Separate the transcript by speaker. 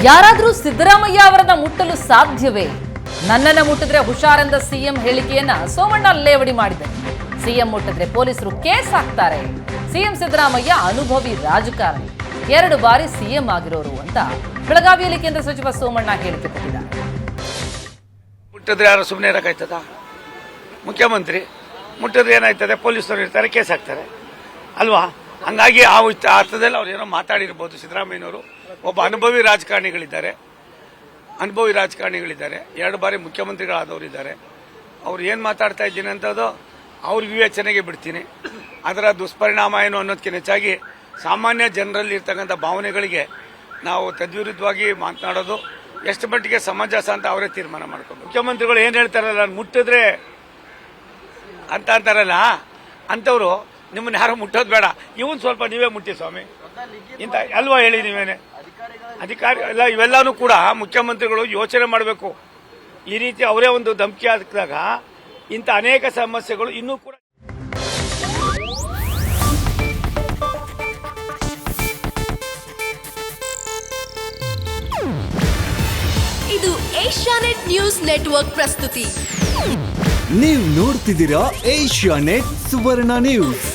Speaker 1: ಯಾರಾದರೂ ಸಿದ್ದರಾಮಯ್ಯ ಅವರನ್ನ ಮುಟ್ಟಲು ಸಾಧ್ಯವೇ? ನನ್ನನ್ನ ಮುಟ್ಟಿದ್ರೆ ಹುಷಾರೆಂದ ಸಿಎಂ ಹೇಳಿಕೆಯನ್ನ ಸೋಮಣ್ಣ ಲೇವಡಿ ಮಾಡಿದ್ದಾರೆ. ಸಿಎಂ ಮುಟ್ಟಿದ್ರೆ ಪೊಲೀಸರು ಕೇಸ್ ಹಾಕ್ತಾರೆ. ಸಿಎಂ ಸಿದ್ದರಾಮಯ್ಯ ಅನುಭವಿ ರಾಜಕಾರಣಿ, 2 ಬಾರಿ ಸಿಎಂ ಆಗಿರೋರು ಅಂತ ಬೆಳಗಾವಿಯಲ್ಲಿ ಕೇಂದ್ರ ಸಚಿವ ಸೋಮಣ್ಣ ಹೇಳಿಕೆ ಕೊಟ್ಟಿದ್ದಾರೆ.
Speaker 2: ಮುಟ್ಟಿದ್ರೆ ಯಾರು ಸುಮ್ಮನೆ ಇರಕಾಯ್ತದ? ಮುಖ್ಯಮಂತ್ರಿ ಮುಟ್ಟಿದ್ರೆ ಏನಾಯ್ತದೆ? ಪೊಲೀಸರು ಇರ್ತಾರೆ, ಕೇಸ್ ಹಾಕ್ತಾರೆ ಅಲ್ವಾ? ಹಂಗಾಗಿ ಆ ಅರ್ಥದಲ್ಲಿ ಅವ್ರು ಏನೋ ಮಾತಾಡಿರ್ಬೋದು. ಸಿದ್ದರಾಮಯ್ಯನವರು ಒಬ್ಬ ಅನುಭವಿ ರಾಜಕಾರಣಿಗಳಿದ್ದಾರೆ, 2 ಬಾರಿ ಮುಖ್ಯಮಂತ್ರಿಗಳಾದವರಿದ್ದಾರೆ. ಅವ್ರು ಏನು ಮಾತಾಡ್ತಾ ಇದ್ದೀನಿ ಅಂತದ್ದು ಅವ್ರ ವಿವೇಚನೆಗೆ ಬಿಡ್ತೀನಿ. ಅದರ ದುಷ್ಪರಿಣಾಮ ಏನು ಅನ್ನೋದಕ್ಕಿಂತ ಹೆಚ್ಚಾಗಿ ಸಾಮಾನ್ಯ ಜನರಲ್ಲಿ ಇರ್ತಕ್ಕಂಥ ಭಾವನೆಗಳಿಗೆ ನಾವು ತದ್ವಿರುದ್ಧವಾಗಿ ಮಾತನಾಡೋದು ಎಷ್ಟು ಮಟ್ಟಿಗೆ ಸಮಂಜಸ ಅಂತ ಅವರೇ ತೀರ್ಮಾನ ಮಾಡ್ಕೊಂಡು. ಮುಖ್ಯಮಂತ್ರಿಗಳು ಏನು ಹೇಳ್ತಾರಲ್ಲ, ಮುಟ್ಟಿದ್ರೆ ಅಂತ ಅಂತಾರಲ್ಲ, ಅಂಥವ್ರು ನಿಮ್ಮನ್ನ ಯಾರು ಮುಟ್ಟೋದು ಬೇಡ, ಇವನ್ ಸ್ವಲ್ಪ ನೀವೇ ಮುಟ್ಟಿ ಸ್ವಾಮಿ ಇಂತ ಅಲ್ವಾ ಹೇಳಿ ನೀವೇನೆ ಅಧಿಕಾರಿ ಎಲ್ಲ. ಇವೆಲ್ಲಾನು ಕೂಡ ಮುಖ್ಯಮಂತ್ರಿಗಳು ಯೋಚನೆ ಮಾಡಬೇಕು. ಈ ರೀತಿ ಅವರೇ ಒಂದು ಧಮಕಿ ಹಾಕಿದಾಗ ಇಂಥ ಅನೇಕ ಸಮಸ್ಯೆಗಳು ಇನ್ನೂ ಕೂಡ.
Speaker 3: ಇದು ಏಷ್ಯಾನೆಟ್ ನ್ಯೂಸ್ ನೆಟ್ವರ್ಕ್ ಪ್ರಸ್ತುತಿ.
Speaker 4: ನೀವು ನೋಡ್ತಿದ್ದೀರಾ ಏಷ್ಯಾನೆಟ್ ಸುವರ್ಣ ನ್ಯೂಸ್.